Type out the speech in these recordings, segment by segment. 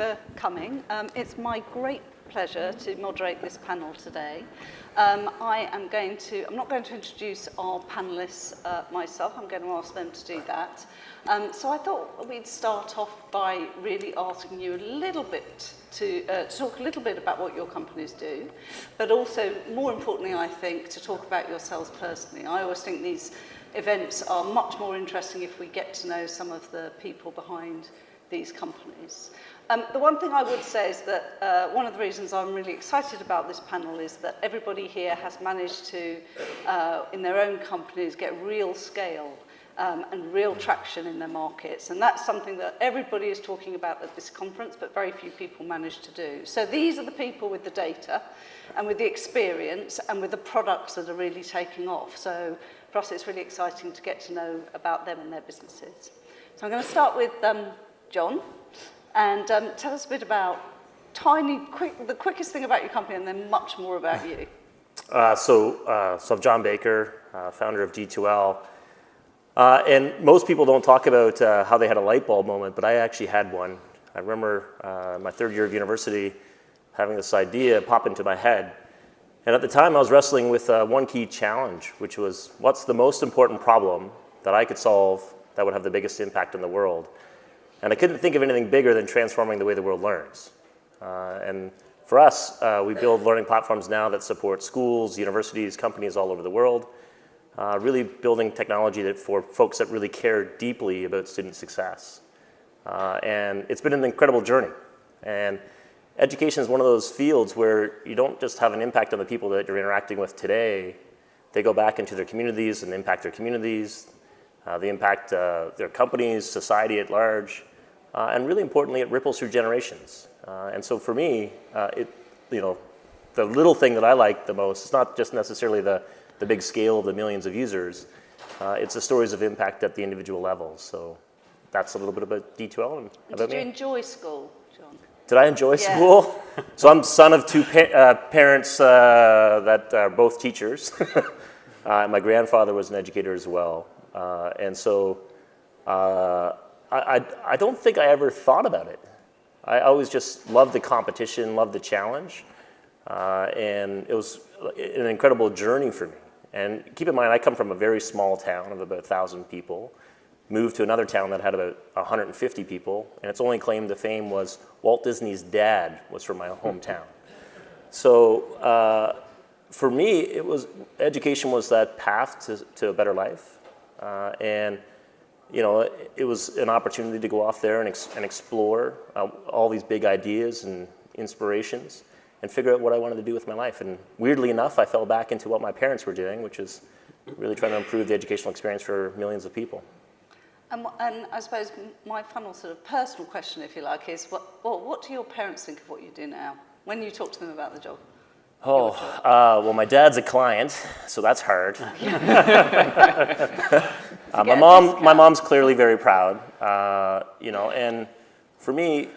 for coming. It's my great pleasure to moderate this panel today. I'm not going to introduce our panelists myself. I'm going to ask them to do that. So I thought we'd start off by really asking you a little bit to talk a little bit about what your companies do, but also, more importantly, I think, to talk about yourselves personally. I always think these events are much more interesting if we get to know some of the people behind these companies. The one thing I would say is that one of the reasons I'm really excited about this panel is that everybody here has managed to, in their own companies, get real scale and real traction in their markets. And that's something that everybody is talking about at this conference, but very few people manage to do. So these are the people with the data and with the experience and with the products that are really taking off. So for us, it's really exciting to get to know about them and their businesses. So I'm going to start with John, and tell us a bit about the quickest thing about your company, and then much more about you. So I'm John Baker, founder of D2L. And most people don't talk about how they had a light bulb moment, but I actually had one. I remember my third year of university having this idea pop into my head. And at the time, I was wrestling with one key challenge, which was, what's the most important problem that I could solve that would have the biggest impact on the world? And I couldn't think of anything bigger than transforming the way the world learns. And for us, we build learning platforms now that support schools, universities, companies all over the world, really building technology for folks that really care deeply about student success. And it's been an incredible journey. And education is one of those fields where you don't just have an impact on the people that you're interacting with today. They go back into their communities and impact their communities. They impact their companies, society at large. And really importantly, it ripples through generations. And so for me, the little thing that I like the most, it's not just necessarily the big scale of the millions of users, it's the stories of impact at the individual level. So that's a little bit about D2L and about me. Did you enjoy school, John? Did I enjoy school? So I'm son of two parents that are both teachers. My grandfather was an educator as well. And so I don't think I ever thought about it. I always just loved the competition, loved the challenge, and it was an incredible journey for me. And keep in mind, I come from a very small town of about 1,000 people, moved to another town that had about 150 people, and its only claim to fame was Walt Disney's dad was from my hometown. So for me, education was that path to a better life, and it was an opportunity to go off there and explore all these big ideas and inspirations and figure out what I wanted to do with my life. And weirdly enough, I fell back into what my parents were doing, which is really trying to improve the educational experience for millions of people. And I suppose my final sort of personal question, if you like, is what do your parents think of what you do now when you talk to them about the job? Well, my dad's a client, so that's hard. My mom's clearly very proud, and for me,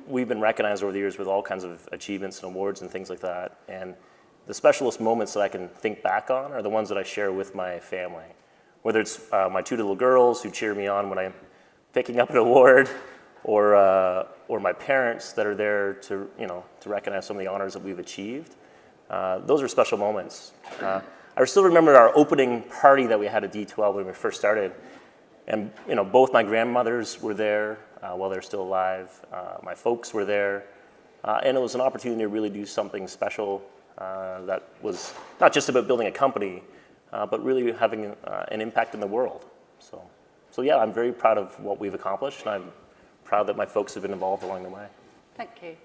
we've been recognized over the years with all kinds of achievements and awards and things like that. And the specialist moments that I can think back on are the ones that I share with my family, whether it's my two little girls who cheer me on when I'm picking up an award, or my parents that are there to recognize some of the honors that we've achieved. Those are special moments. I still remember our opening party that we had at D2L when we first started, and both my grandmothers were there while they're still alive. My folks were there, and it was an opportunity to really do something special that was not just about building a company, but really having an impact in the world. So yeah, I'm very proud of what we've accomplished, and I'm proud that my folks have been involved along the way. Thank you.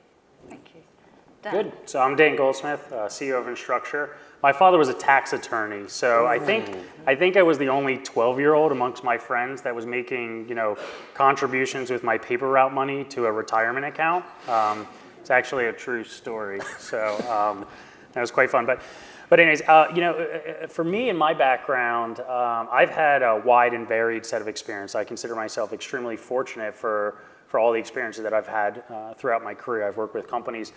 Dan. Good. So I'm Dan Goldsmith, CEO of Instructure. My father was a tax attorney, so I think I was the only 12-year-old amongst my friends that was making contributions with my paper route money to a retirement account. It's actually a true story, so that was quite fun. But anyways, for me and my background, I've had a wide and varied set of experience. I consider myself extremely fortunate for all the experiences that I've had throughout my career. I've worked with companies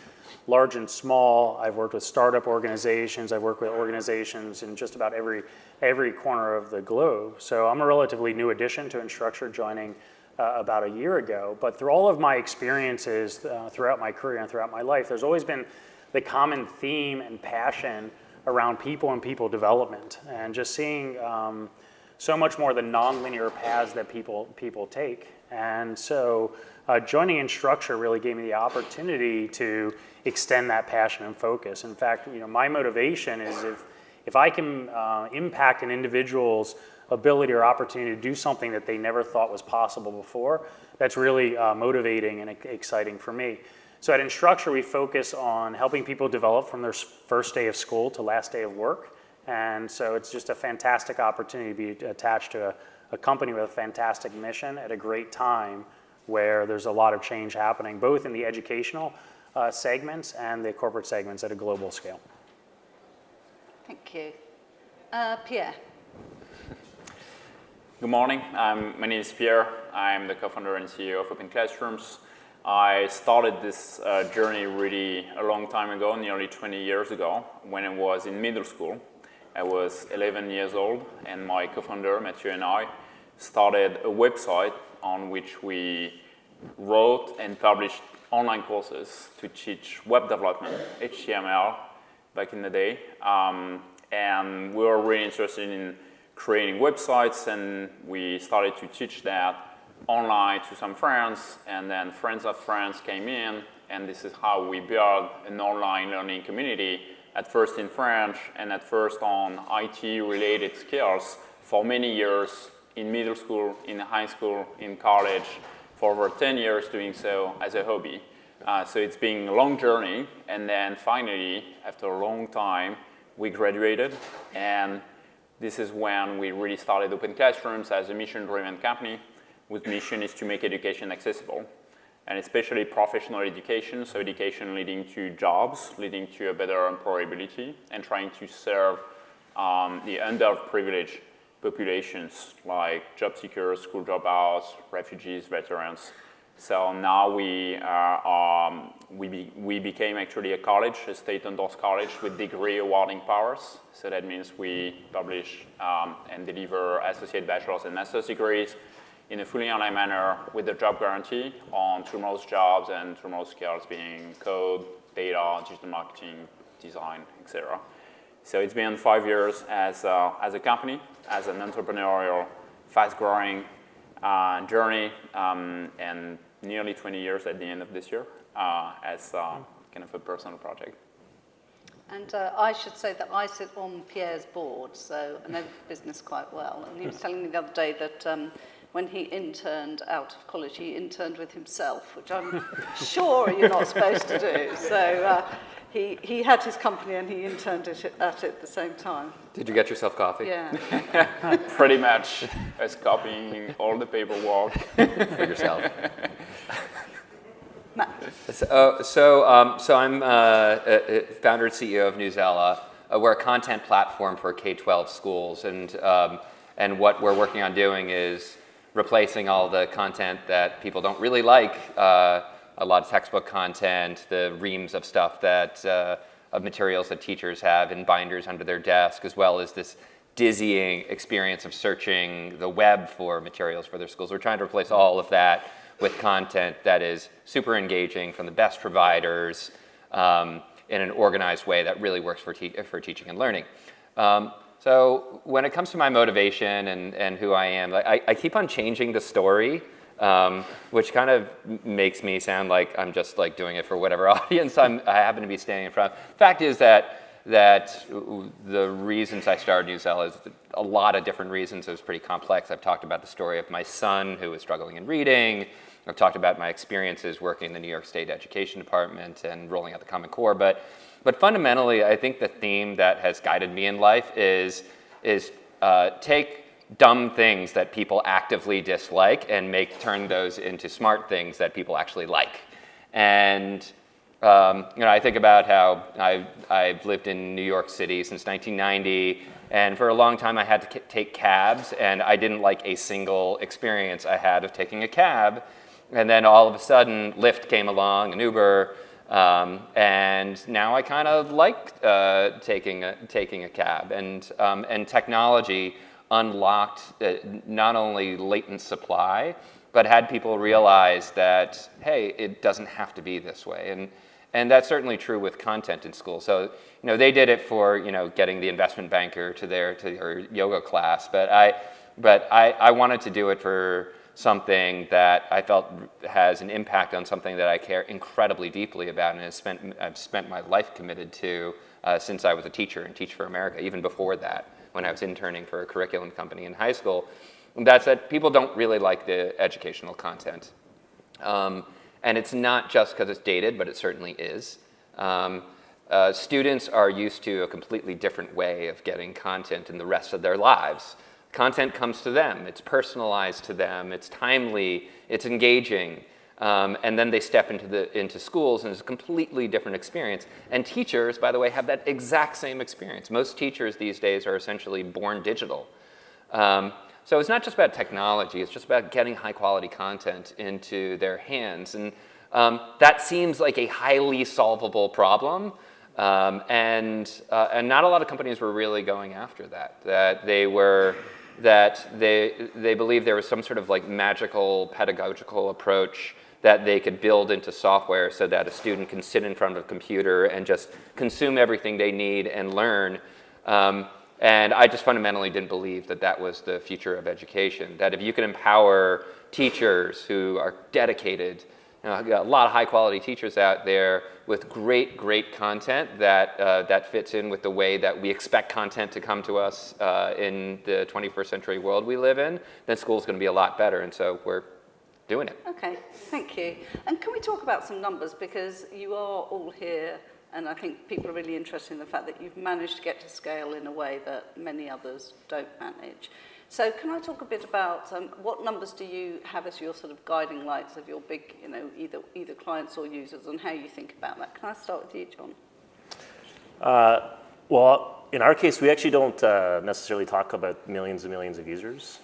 large and small. I've worked with startup organizations. I've worked with organizations in just about every corner of the globe. So I'm a relatively new addition to Instructure, joining about a year ago. But through all of my experiences throughout my career and throughout my life, there's always been the common theme and passion around people and people development, and just seeing so much more the nonlinear paths that people take. And so joining Instructure really gave me the opportunity to extend that passion and focus. In fact, my motivation is if I can impact an individual's ability or opportunity to do something that they never thought was possible before, that's really motivating and exciting for me. So at Instructure, we focus on helping people develop from their first day of school to last day of work. And so it's just a fantastic opportunity to be attached to a company with a fantastic mission at a great time where there's a lot of change happening, both in the educational segments and the corporate segments at a global scale. Thank you. Pierre. Good morning. My name is Pierre. I'm the co-founder and CEO of OpenClassrooms. I started this journey really a long time ago, nearly 20 years ago, when I was in middle school. I was 11 years old, and my co-founder, Mathieu, and I started a website on which we wrote and published online courses to teach web development, HTML, back in the day. And we were really interested in creating websites, and we started to teach that online to some friends, and then friends of friends came in, and this is how we built an online learning community, at first in French, and at first on IT-related skills for many years in middle school, in high school, in college, for over 10 years doing so as a hobby. So it's been a long journey, and then finally, after a long time, we graduated, and this is when we really started OpenClassrooms as a mission-driven company, whose mission is to make education accessible, and especially professional education, so education leading to jobs, leading to a better employability, and trying to serve the underprivileged populations like job seekers, school dropouts, refugees, veterans. So now we became actually a college, a state-endorsed college with degree awarding powers. So that means we publish and deliver associate, bachelor's, and master's degrees in a fully online manner with a job guarantee on tomorrow's jobs and tomorrow's skills being code, data, digital marketing, design, etc. So it's been 5 years as a company, as an entrepreneurial, fast-growing journey, and nearly 20 years at the end of this year as kind of a personal project. And I should say that I sit on Pierre's board, so I know the business quite well. And he was telling me the other day that when he interned out of college, he interned with himself, which I'm sure you're not supposed to do. So he had his company and he interned at it at the same time. Did you get yourself coffee? Yeah. Pretty much as copying all the paperwork For yourself. Matt. So I'm founder and CEO of Newsela. We're a content platform for K-12 schools, and what we're working on doing is replacing all the content that people don't really like, a lot of textbook content, the reams of stuff that of materials that teachers have in binders under their desk, as well as this dizzying experience of searching the web for materials for their schools. We're trying to replace all of that with content that is super engaging from the best providers in an organized way that really works for teaching and learning. So when it comes to my motivation and who I am, I keep on changing the story, which kind of makes me sound like I'm just like doing it for whatever audience I happen to be standing in front of. Fact is that the reasons I started Newsela is a lot of different reasons. It was pretty complex. I've talked about the story of my son who was struggling in reading. I've talked about my experiences working in the New York State Education Department and rolling out the Common Core. But fundamentally, I think the theme that has guided me in life is take dumb things that people actively dislike and turn those into smart things that people actually like. And I think about how I've lived in New York City since 1990, and for a long time I had to take cabs, and I didn't like a single experience I had of taking a cab. And then all of a sudden, Lyft came along, and Uber, and now I kind of like taking a cab. And technology unlocked not only latent supply, but had people realize that, hey, it doesn't have to be this way. And that's certainly true with content in school. So, they did it for, getting the investment banker to their yoga class, but I wanted to do it for something that I felt has an impact on something that I care incredibly deeply about, and I've spent my life committed to since I was a teacher in Teach for America, even before that, when I was interning for a curriculum company in high school. And that's that people don't really like the educational content. And it's not just because it's dated, but it certainly is. Students are used to a completely different way of getting content in the rest of their lives. Content comes to them, it's personalized to them, it's timely, it's engaging, and then they step into schools and it's a completely different experience. And teachers, by the way, have that exact same experience. Most teachers these days are essentially born digital. So it's not just about technology, it's just about getting high quality content into their hands. And that seems like a highly solvable problem. And not a lot of companies were really going after that. They believed there was some sort of like magical pedagogical approach that they could build into software so that a student can sit in front of a computer and just consume everything they need and learn. And I just fundamentally didn't believe that that was the future of education, that if you can empower teachers who are dedicated, I've got a lot of high quality teachers out there with great content that fits in with the way that we expect content to come to us in the 21st century world we live in, then school's going to be a lot better. And so we're doing it. Okay, thank you. And can we talk about some numbers, because you are all here, and I think people are really interested in the fact that you've managed to get to scale in a way that many others don't manage. So can I talk a bit about what numbers do you have as your sort of guiding lights of your big, either clients or users, and how you think about that? Can I start with you, John? Well, in our case, we actually don't necessarily talk about millions and millions of users.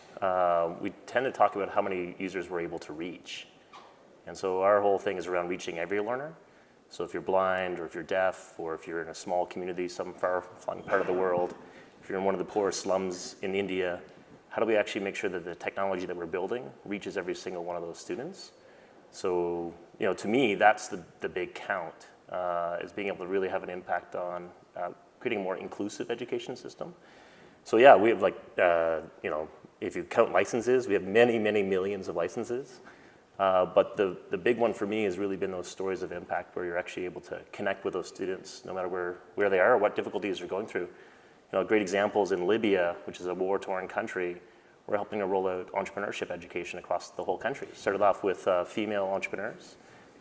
We tend to talk about how many users we're able to reach. And so our whole thing is around reaching every learner. So if you're blind, or if you're deaf, or if you're in a small community, some far-flung part of the world, if you're in one of the poorest slums in India, how do we actually make sure that the technology that we're building reaches every single one of those students? So, to me, that's the big count, is being able to really have an impact on creating a more inclusive education system. So yeah, we have if you count licenses, we have many, many millions of licenses. But the big one for me has really been those stories of impact where you're actually able to connect with those students no matter where they are or what difficulties they're going through. Great examples in Libya, which is a war-torn country, we're helping to roll out entrepreneurship education across the whole country. Started off with female entrepreneurs.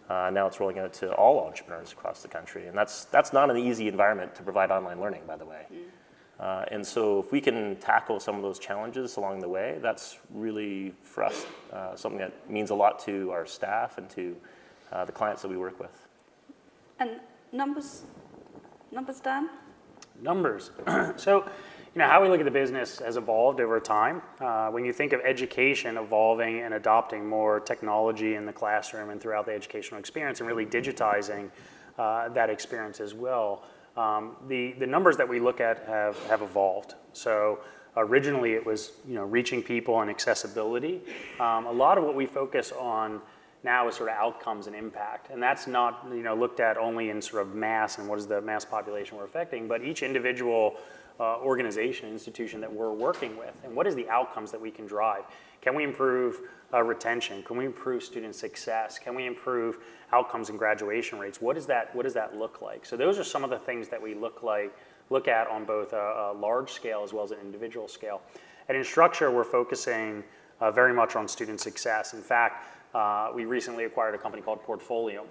Now it's rolling out to all entrepreneurs across the country. And that's not an easy environment to provide online learning, by the way. And so if we can tackle some of those challenges along the way, that's really, for us, something that means a lot to our staff and to the clients that we work with. And numbers, Dan? Numbers. So, how we look at the business has evolved over time. When you think of education evolving and adopting more technology in the classroom and throughout the educational experience and really digitizing that experience as well, the numbers that we look at have evolved. So originally it was reaching people and accessibility. A lot of what we focus on now is sort of outcomes and impact, and that's not looked at only in sort of mass and what is the mass population we're affecting, but each individual organization, institution that we're working with, and what is the outcomes that we can drive? Can we improve retention? Can we improve student success? Can we improve outcomes and graduation rates? What does that look like? So those are some of the things that we look at on both a large scale as well as an individual scale. At Instructure, we're focusing very much on student success. In fact, we recently acquired a company called Portfolio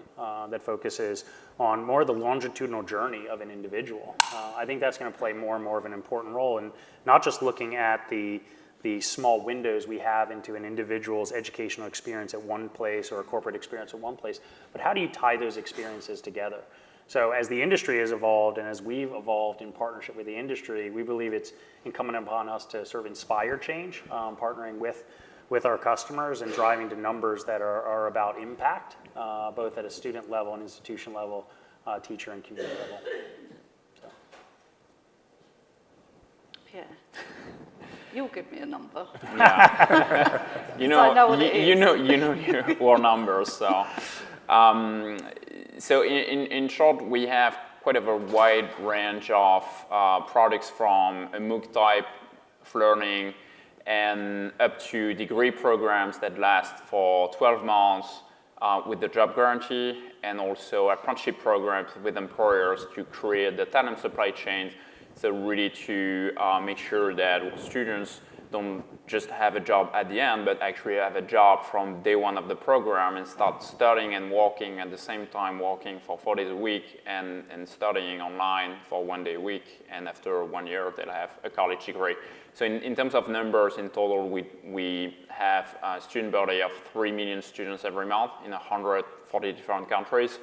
that focuses on more of the longitudinal journey of an individual. I think that's going to play more and more of an important role in not just looking at the small windows we have into an individual's educational experience at one place or a corporate experience at one place, but how do you tie those experiences together? So as the industry has evolved and as we've evolved in partnership with the industry, we believe it's incumbent upon us to sort of inspire change, partnering with our customers and driving to numbers that are about impact, both at a student level and institution level, teacher and community level. So. Pierre. You'll give me a number. Yeah. you know, So I know what it you is. know, your numbers. So, so in short, we have quite a wide range of products from a Mooc type of learning and up to degree programs that last for 12 months with the job guarantee, and also apprenticeship programs with employers to create the talent supply chain. So really to make sure that students don't just have a job at the end, but actually have a job from day one of the program and start studying and working at the same time, working for 4 days a week and studying online for 1 day a week. And after 1 year, they'll have a college degree. So in terms of numbers, in total, we have a student body of 3 million students every month in 140 different countries.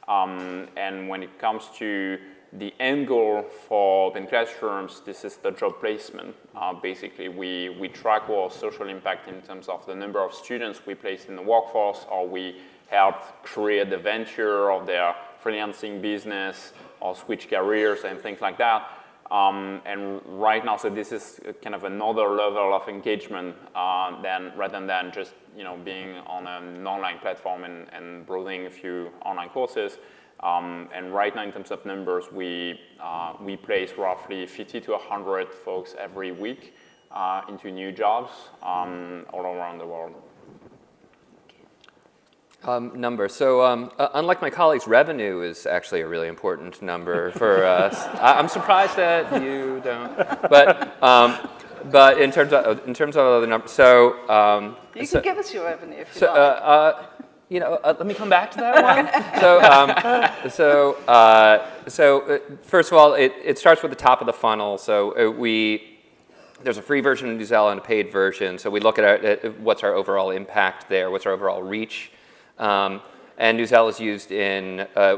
And when it comes to the end goal for OpenClassrooms, this is the job placement. Basically, we track our social impact in terms of the number of students we place in the workforce, or we help create the venture of their freelancing business, or switch careers and things like that. And right now, so this is kind of another level of engagement rather than just being on an online platform and browsing a few online courses. And right now, in terms of numbers, we place roughly 50 to 100 folks every week into new jobs all around the world. Number. So unlike my colleagues, revenue is actually a really important number for us. I'm surprised that you don't. But in terms of other numbers, so You can give us your revenue if you like. let me come back to that one. So first of all, it starts with the top of the funnel. So there's a free version of Newsela and a paid version. So we look at what's our overall impact there, what's our overall reach. And Newsela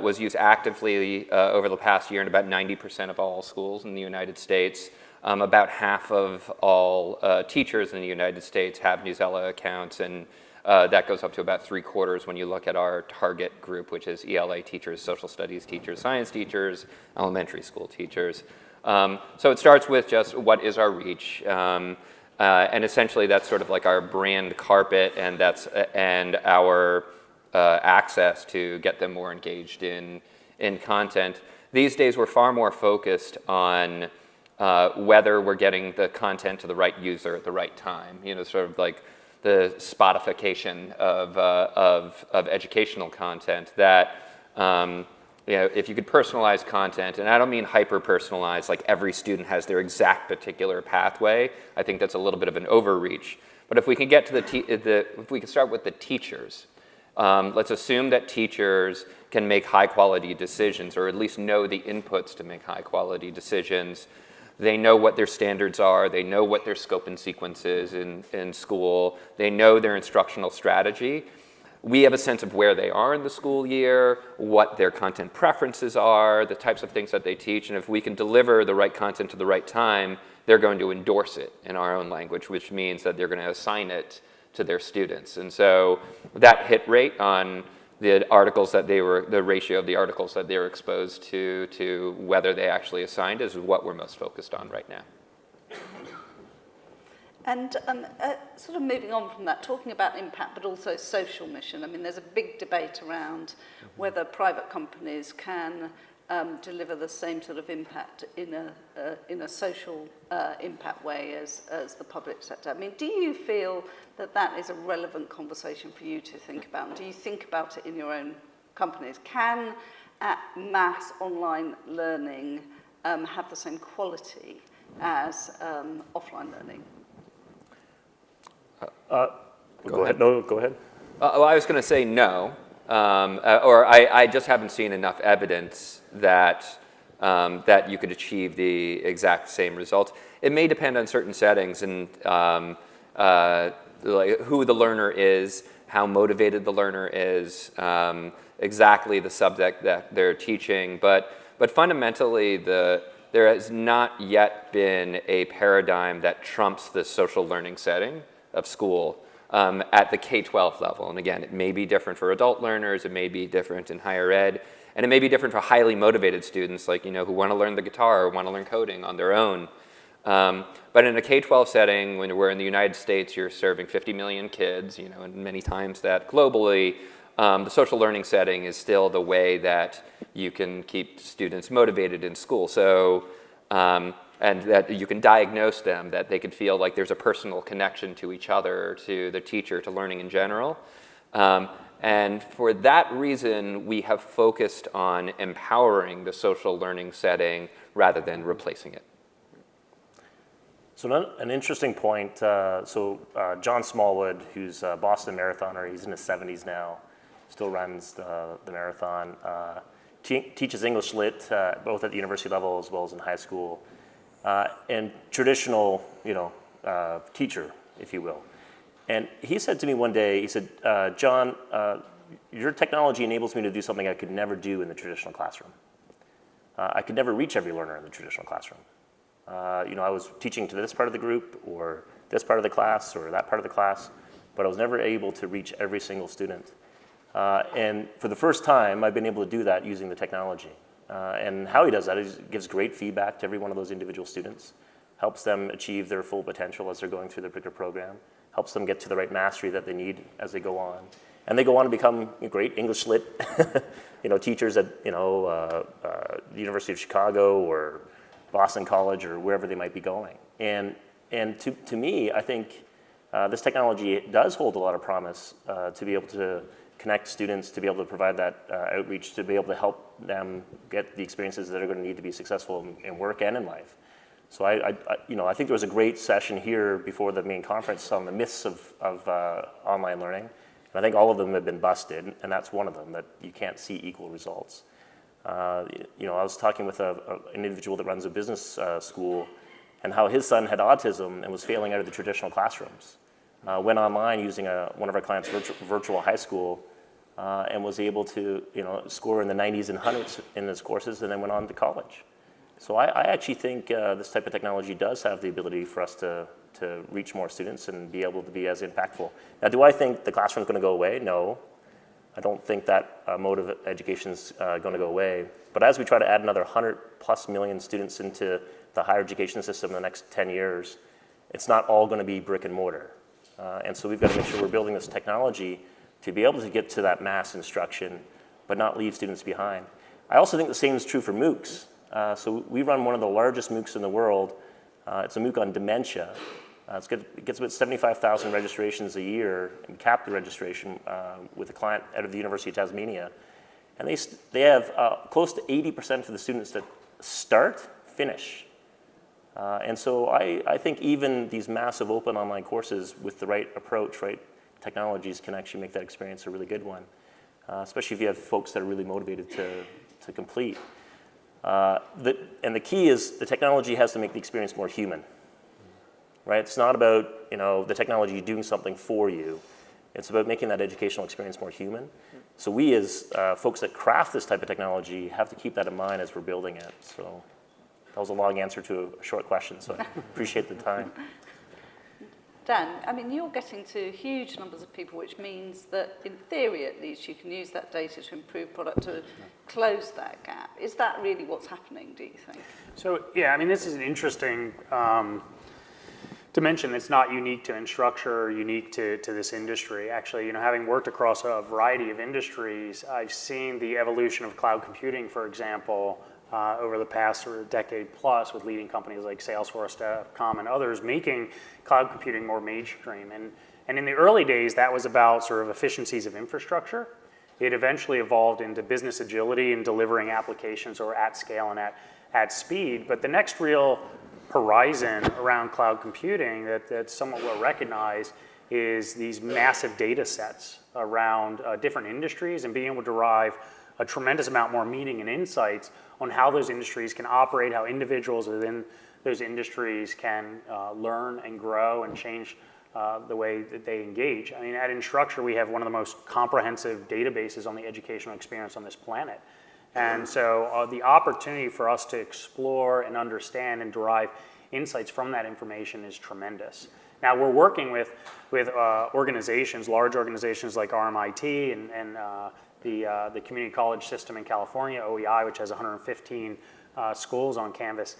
was used actively over the past year in about 90% of all schools in the United States. About half of all teachers in the United States have Newsela accounts, and that goes up to about 3/4 when you look at our target group, which is ELA teachers, social studies teachers, science teachers, elementary school teachers. So it starts with just what is our reach. And essentially that's sort of like our brand carpet, and our access to get them more engaged in content. These days we're far more focused on whether we're getting the content to the right user at the right time. Sort of like the Spotification of educational content, that if you could personalize content, and I don't mean hyper-personalized, like every student has their exact particular pathway. I think that's a little bit of an overreach. But if we can get to if we can start with the teachers, let's assume that teachers can make high-quality decisions, or at least know the inputs to make high-quality decisions. They know what their standards are. They know what their scope and sequence is in school. They know their instructional strategy. We have a sense of where they are in the school year, what their content preferences are, the types of things that they teach, and if we can deliver the right content to the right time, they're going to endorse it in our own language, which means that they're going to assign it to their students. And so that hit rate on the articles that the ratio of the articles that they were exposed to whether they actually assigned is what we're most focused on right now. And sort of moving on from that, talking about impact, but also social mission. I mean, there's a big debate around whether private companies can deliver the same sort of impact in a social impact way as the public sector. I mean, do you feel that is a relevant conversation for you to think about? Do you think about it in your own companies? Can mass online learning have the same quality as offline learning? Go ahead. No, go ahead. Well, I was going to say no, or I just haven't seen enough evidence that you could achieve the exact same results. It may depend on certain settings and like who the learner is, how motivated the learner is, exactly the subject that they're teaching. But fundamentally, there has not yet been a paradigm that trumps the social learning setting of school at the K-12 level. And again, it may be different for adult learners, it may be different in higher ed, and it may be different for highly motivated students like, who want to learn the guitar or want to learn coding on their own. But in a K-12 setting, when we're in the United States, you're serving 50 million kids, and many times that globally, the social learning setting is still the way that you can keep students motivated in school. So, and that you can diagnose them, that they can feel like there's a personal connection to each other, to the teacher, to learning in general. And for that reason, we have focused on empowering the social learning setting rather than replacing it. So an interesting point, John Smallwood, who's a Boston marathoner, he's in his 70s now, still runs the marathon, teaches English Lit both at the university level as well as in high school, and traditional, teacher, if you will. And he said to me one day, he said, John, your technology enables me to do something I could never do in the traditional classroom. I could never reach every learner in the traditional classroom. I was teaching to this part of the group or this part of the class or that part of the class, but I was never able to reach every single student. And for the first time, I've been able to do that using the technology. And how he does that is gives great feedback to every one of those individual students, helps them achieve their full potential as they're going through the bigger program, helps them get to the right mastery that they need as they go on. And they go on to become great English Lit teachers at the University of Chicago or Boston College or wherever they might be going. And to me, I think this technology does hold a lot of promise to be able to connect students, to be able to provide that outreach, to be able to help them get the experiences that are going to need to be successful in work and in life. So I think there was a great session here before the main conference on the myths of online learning. And I think all of them have been busted, and that's one of them, that you can't see equal results. I was talking with an individual that runs a business school and how his son had autism and was failing out of the traditional classrooms. Went online using one of our clients' virtual high school and was able to score in the 90s and 100s in his courses and then went on to college. So I actually think this type of technology does have the ability for us to reach more students and be able to be as impactful. Now, do I think the classroom is going to go away? No. I don't think that mode of education is going to go away. But as we try to add another 100+ million students into the higher education system in the next 10 years, it's not all going to be brick and mortar. And so we've got to make sure we're building this technology to be able to get to that mass instruction, but not leave students behind. I also think the same is true for Moocs. So we run one of the largest Moocs in the world. It's a Mooc on dementia. It gets about 75,000 registrations a year, and capped the registration with a client out of the University of Tasmania. And they have close to 80% of the students that start finish. And so I think even these massive open online courses with the right approach, right technologies, can actually make that experience a really good one, especially if you have folks that are really motivated to complete. And the key is the technology has to make the experience more human. Right? It's not about the technology doing something for you. It's about making that educational experience more human. So we as folks that craft this type of technology have to keep that in mind as we're building it. So that was a long answer to a short question, so I appreciate the time. Dan, I mean, you're getting to huge numbers of people, which means that, in theory at least, you can use that data to improve product, to close that gap. Is that really what's happening, do you think? So, yeah, I mean, this is an interesting dimension that's not unique to Instructure or unique to this industry. Actually, having worked across a variety of industries, I've seen the evolution of cloud computing, for example, over the past sort of decade plus, with leading companies like Salesforce.com and others making cloud computing more mainstream. And in the early days, that was about sort of efficiencies of infrastructure. It eventually evolved into business agility and delivering applications or at scale and at speed. But the next real horizon around cloud computing that's somewhat well recognized is these massive data sets around different industries and being able to derive a tremendous amount more meaning and insights on how those industries can operate, how individuals within those industries can learn and grow and change the way that they engage. I mean, at Instructure, we have one of the most comprehensive databases on the educational experience on this planet. And so the opportunity for us to explore and understand and derive insights from that information is tremendous. Now, we're working with organizations, large organizations like RMIT and the community college system in California, OEI, which has 115 schools on campus.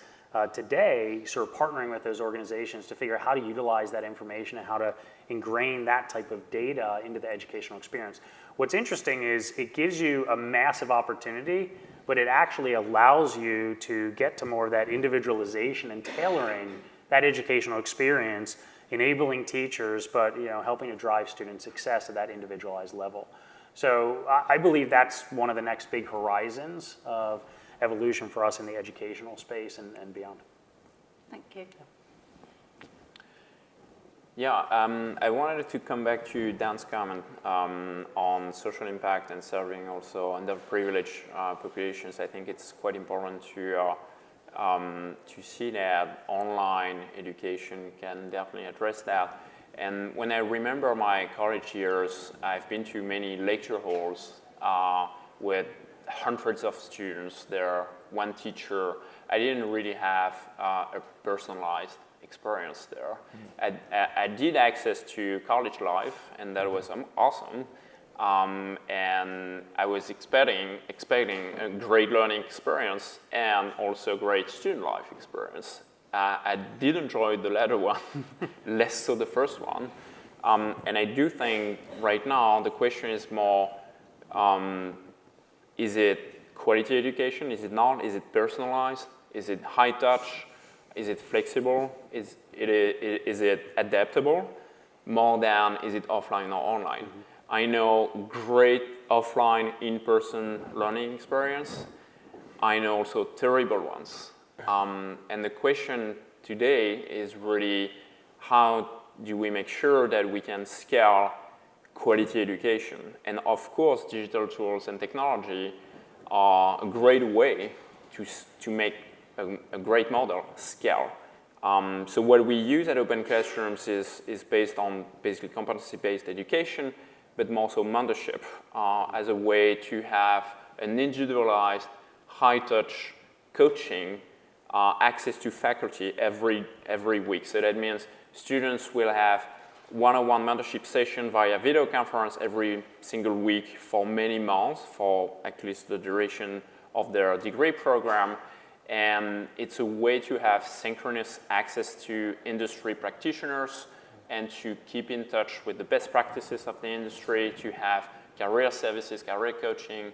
today, sort of partnering with those organizations to figure out how to utilize that information and how to ingrain that type of data into the educational experience. What's interesting is it gives you a massive opportunity, but it actually allows you to get to more of that individualization and tailoring that educational experience, enabling teachers, but helping to drive student success at that individualized level. So I believe that's one of the next big horizons of evolution for us in the educational space and beyond. Thank you. Yeah, I wanted to come back to Dan's comment on social impact and serving also underprivileged populations. I think it's quite important to see that online education can definitely address that. And when I remember my college years, I've been to many lecture halls with hundreds of students there, one teacher. I didn't really have a personalized experience there. I did access to college life, and that was awesome. And I was expecting a great learning experience and also great student life experience. I did enjoy the latter one, less so the first one. And I do think right now the question is more, is it quality education? Is it not? Is it personalized? Is it high touch? Is it flexible? Is it adaptable? More than is it offline or online? Mm-hmm. I know great offline in-person learning experience. I know also terrible ones. And the question today is really how do we make sure that we can scale quality education? And of course, digital tools and technology are a great way to make a great model scale. So what we use at OpenClassrooms is based on basically competency-based education, but more so mentorship as a way to have an individualized, high-touch coaching, access to faculty every week. So that means students will have one-on-one mentorship session via video conference every single week for many months, for at least the duration of their degree program. And it's a way to have synchronous access to industry practitioners and to keep in touch with the best practices of the industry, to have career services, career coaching.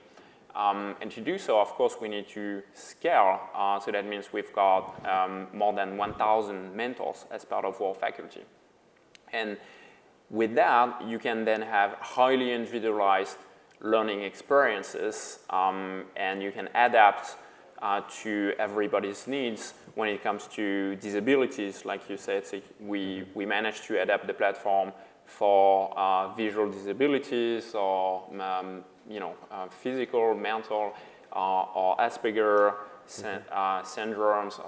And to do so, of course, we need to scale. So that means we've got more than 1,000 mentors as part of our faculty. And with that, you can then have highly individualized learning experiences, and you can adapt to everybody's needs when it comes to disabilities. Like you said, so we managed to adapt the platform for visual disabilities or physical, mental, or Asperger syndromes.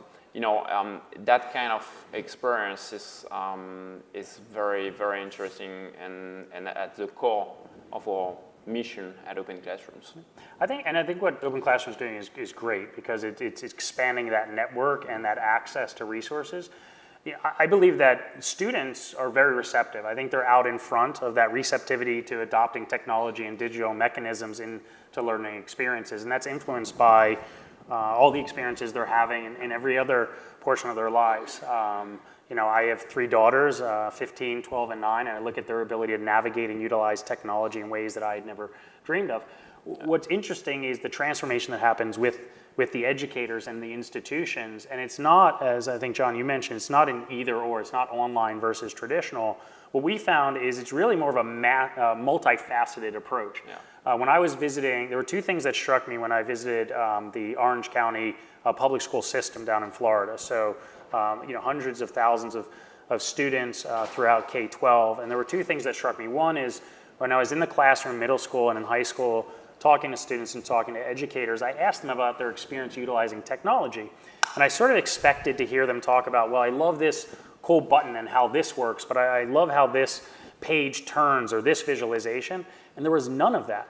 That kind of experience is very, very interesting and at the core of our mission at OpenClassrooms. I think what OpenClassrooms is doing is great because it's expanding that network and that access to resources. I believe that students are very receptive. I think they're out in front of that receptivity to adopting technology and digital mechanisms into learning experiences, and that's influenced by all the experiences they're having in every other portion of their lives. I have 3 daughters, 15, 12, and 9, and I look at their ability to navigate and utilize technology in ways that I had never dreamed of. What's interesting is the transformation that happens with the educators and the institutions, and it's not, as I think, John, you mentioned, it's not an either or, it's not online versus traditional. What we found is it's really more of a multifaceted approach. Yeah. When I was visiting, there were 2 things that struck me when I visited the Orange County public school system down in Florida. So, hundreds of thousands of students throughout K-12, and there were 2 things that struck me. One is when I was in the classroom, middle school and in high school, talking to students and talking to educators, I asked them about their experience utilizing technology. And I sort of expected to hear them talk about, well, I love this cool button and how this works, but I love how this page turns or this visualization, and there was none of that.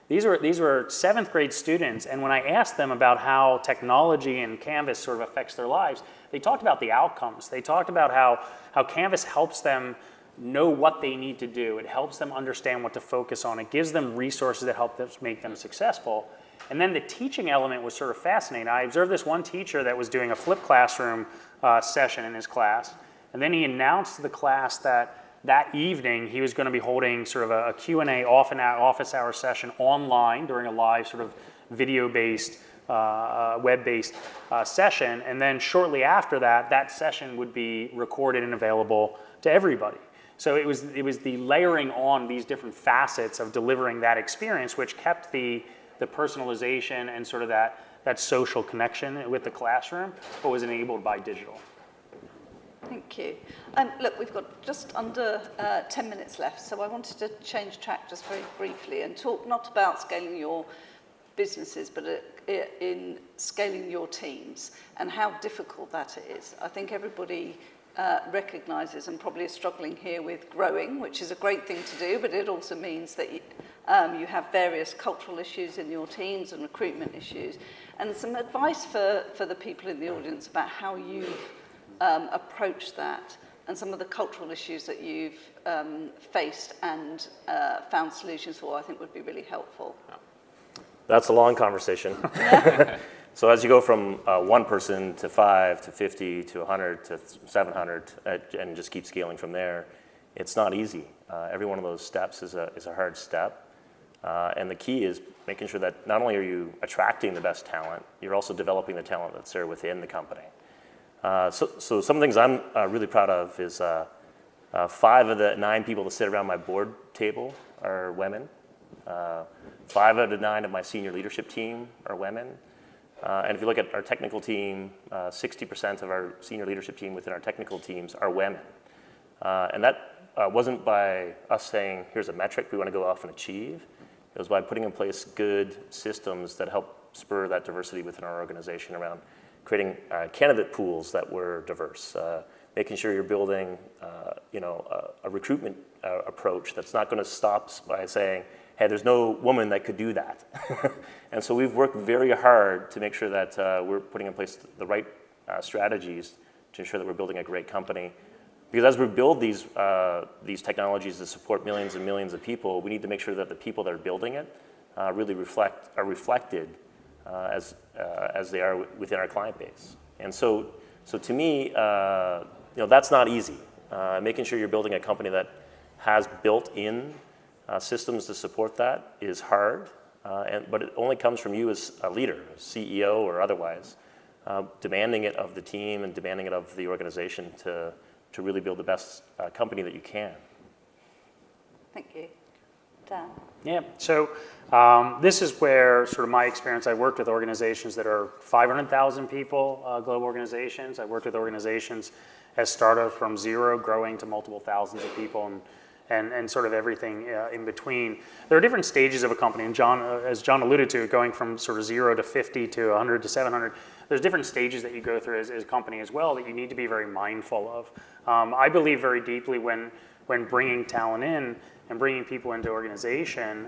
These were 7th grade students, and when I asked them about how technology and Canvas sort of affects their lives, they talked about the outcomes. They talked about how Canvas helps them know what they need to do. It helps them understand what to focus on. It gives them resources that help them make them successful. And then the teaching element was sort of fascinating. I observed this one teacher that was doing a flipped classroom session in his class, and then he announced to the class that evening he was going to be holding sort of a Q&A office hour session online during a live sort of video-based, web-based session, and then shortly after that session would be recorded and available to everybody. So it was the layering on these different facets of delivering that experience, which kept the personalization and sort of that social connection with the classroom, but was enabled by digital. Thank you. Look, we've got just under 10 minutes left, so I wanted to change track just very briefly and talk not about scaling your businesses, but in scaling your teams and how difficult that is. I think everybody recognises and probably is struggling here with growing, which is a great thing to do, but it also means that you have various cultural issues in your teams and recruitment issues. And some advice for the people in the audience about how you've approached that and some of the cultural issues that you've faced and found solutions for, I think would be really helpful. That's a long conversation. So as you go from one person to 5 to 50 to 100 to 700 and just keep scaling from there, it's not easy. Every one of those steps is a hard step. And the key is making sure that not only are you attracting the best talent, you're also developing the talent that's there within the company. So some things I'm really proud of is 5 of the 9 people that sit around my board table are women. 5 out of 9 of my senior leadership team are women. And if you look at our technical team, 60% of our senior leadership team within our technical teams are women. And that wasn't by us saying, here's a metric we want to go off and achieve. It was by putting in place good systems that help spur that diversity within our organization around creating candidate pools that were diverse, making sure you're building a recruitment approach that's not going to stop by saying, hey, there's no woman that could do that. And so we've worked very hard to make sure that we're putting in place the right strategies to ensure that we're building a great company. Because as we build these technologies to support millions and millions of people, we need to make sure that the people that are building it really are reflected as they are within our client base. And so to me, that's not easy. Making sure you're building a company that has built-in systems to support that is hard, but it only comes from you as a leader, a CEO or otherwise, demanding it of the team and demanding it of the organization to really build the best company that you can. Thank you. Dan? Yeah, so this is where sort of my experience, I worked with organizations that are 500,000 people, global organizations. I worked with organizations as startups from 0 growing to multiple thousands of people and sort of everything in between. There are different stages of a company, and as John alluded to, going from sort of 0 to 50 to 100 to 700, there's different stages that you go through as a company as well that you need to be very mindful of. I believe very deeply when bringing talent in and bringing people into organization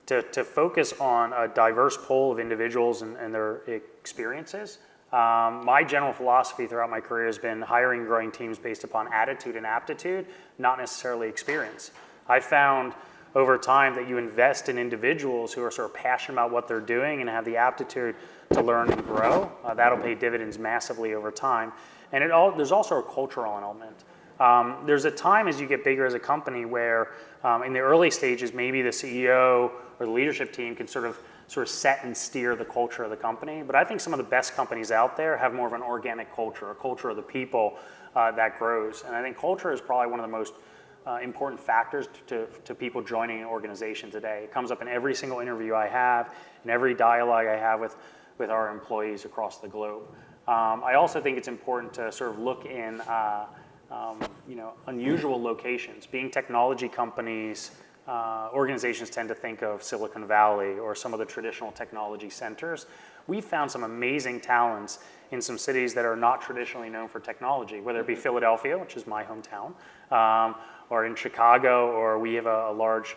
to focus on a diverse pool of individuals and their experiences. My general philosophy throughout my career has been hiring and growing teams based upon attitude and aptitude, not necessarily experience. I found over time that you invest in individuals who are sort of passionate about what they're doing and have the aptitude to learn and grow. That'll pay dividends massively over time. And there's also a cultural element. There's a time as you get bigger as a company where in the early stages, maybe the CEO or the leadership team can sort of set and steer the culture of the company. But I think some of the best companies out there have more of an organic culture, a culture of the people that grows. And I think culture is probably one of the most important factors to people joining an organization today. It comes up in every single interview I have, in every dialogue I have with our employees across the globe. I also think it's important to sort of look in unusual locations. Being technology companies, organizations tend to think of Silicon Valley or some of the traditional technology centers. We've found some amazing talents in some cities that are not traditionally known for technology, whether it be Philadelphia, which is my hometown, or in Chicago, or we have a large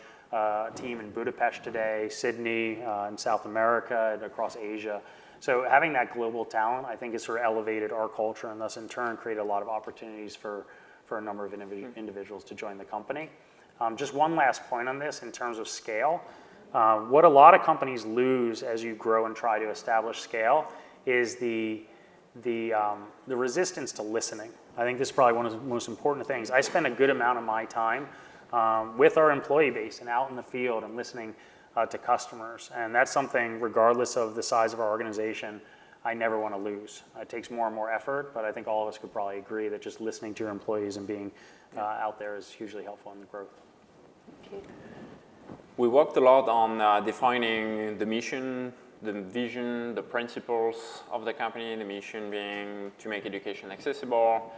team in Budapest today, Sydney, in South America, and across Asia. So having that global talent, I think, has sort of elevated our culture and thus in turn created a lot of opportunities for a number of individuals to join the company. Just one last point on this in terms of scale. What a lot of companies lose as you grow and try to establish scale is the resistance to listening. I think this is probably one of the most important things. I spend a good amount of my time with our employee base and out in the field and listening to customers. And that's something, regardless of the size of our organization, I never want to lose. It takes more and more effort, but I think all of us could probably agree that just listening to your employees and being out there is hugely helpful in the growth. Thank you. We worked a lot on defining the mission, the vision, the principles of the company, the mission being to make education accessible,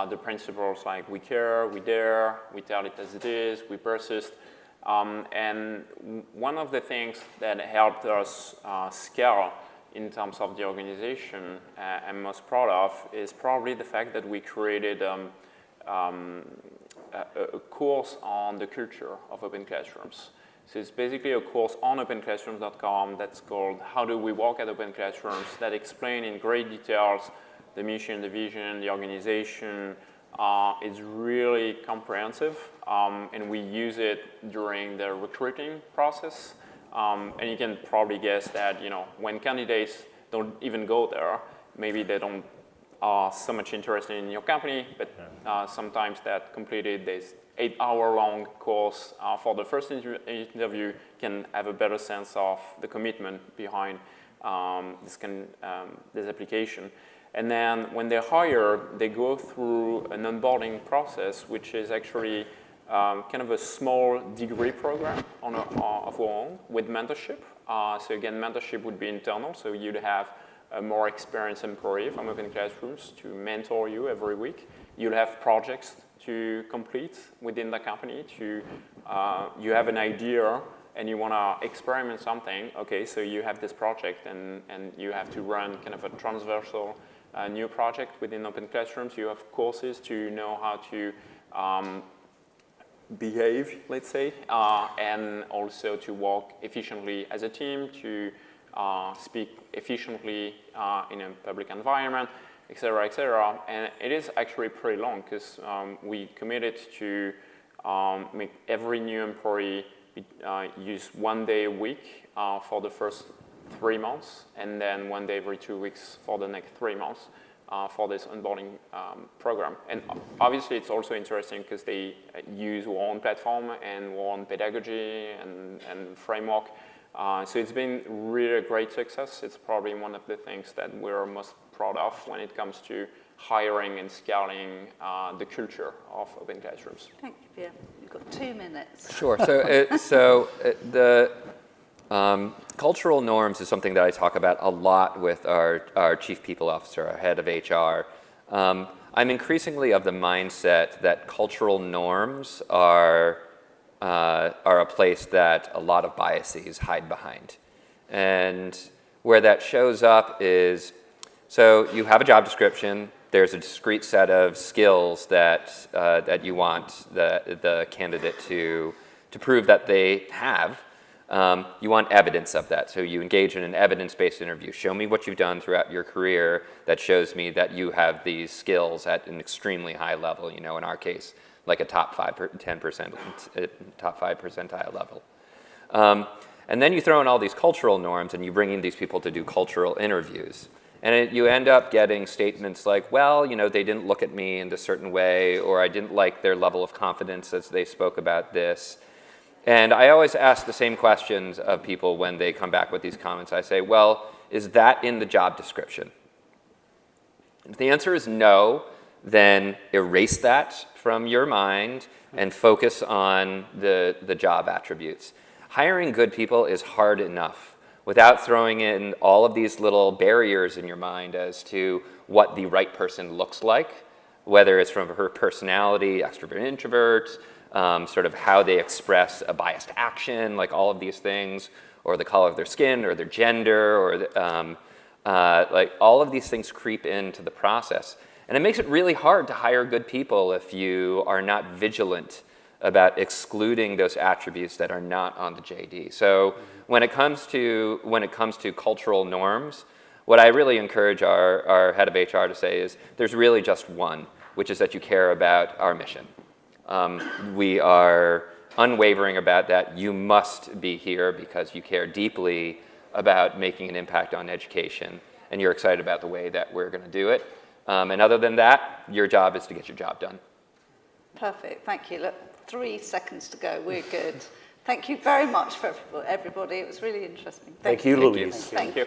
the principles like we care, we dare, we tell it as it is, we persist. And one of the things that helped us scale in terms of the organization I'm most proud of is probably the fact that we created a course on the culture of OpenClassrooms. So it's basically a course on openclassrooms.com that's called How Do We Work at OpenClassrooms, that explain in great details the mission, the vision, the organization. It's really comprehensive, and we use it during the recruiting process. And you can probably guess that, when candidates don't even go there, maybe they don't are so much interested in your company, but sometimes that completed this 8-hour-long course for the first interview can have a better sense of the commitment behind this application. And then when they're hired, they go through an onboarding process, which is actually kind of a small degree program of our own with mentorship. So again, mentorship would be internal, so you'd have a more experienced employee from OpenClassrooms to mentor you every week. You'll have projects to complete within the company. You have an idea and you want to experiment something. Okay, so you have this project and you have to run kind of a transversal new project within OpenClassrooms. You have courses to know how to behave, let's say, and also to work efficiently as a team, to speak efficiently in a public environment, et cetera, et cetera. And it is actually pretty long because we committed to make every new employee use 1 day a week for the first 3 months, and then 1 day every 2 weeks for the next 3 months for this onboarding program. And obviously it's also interesting because they use our own platform and our own pedagogy and framework. So it's been really a great success. It's probably one of the things that we're most proud of when it comes to hiring and scaling the culture of OpenClassrooms. Thank you, Pierre. You've got 2 minutes. Sure. So the cultural norms is something that I talk about a lot with our chief people officer, our head of HR. I'm increasingly of the mindset that cultural norms are a place that a lot of biases hide behind. And where that shows up is, so you have a job description, there's a discrete set of skills that you want the candidate to prove that they have. You want evidence of that, so you engage in an evidence-based interview. Show me what you've done throughout your career that shows me that you have these skills at an extremely high level, in our case, like a top 5 percentile level. And then you throw in all these cultural norms and you bring in these people to do cultural interviews. And you end up getting statements like, well, they didn't look at me in a certain way, or I didn't like their level of confidence as they spoke about this. And I always ask the same questions of people when they come back with these comments. I say, well, is that in the job description? If the answer is no, then erase that from your mind and focus on the job attributes. Hiring good people is hard enough without throwing in all of these little barriers in your mind as to what the right person looks like, whether it's from her personality, extrovert, introvert, sort of how they express a biased action, like all of these things, or the color of their skin, or their gender, or like all of these things creep into the process. And it makes it really hard to hire good people if you are not vigilant about excluding those attributes that are not on the JD. So when it comes to cultural norms, what I really encourage our head of HR to say is there's really just one, which is that you care about our mission. We are unwavering about that. You must be here because you care deeply about making an impact on education, and you're excited about the way that we're going to do it. And other than that, your job is to get your job done. Perfect, thank you. Look, 3 seconds to go, we're good. Thank you very much for everybody. It was really interesting. Thank you, Louise. Thank you.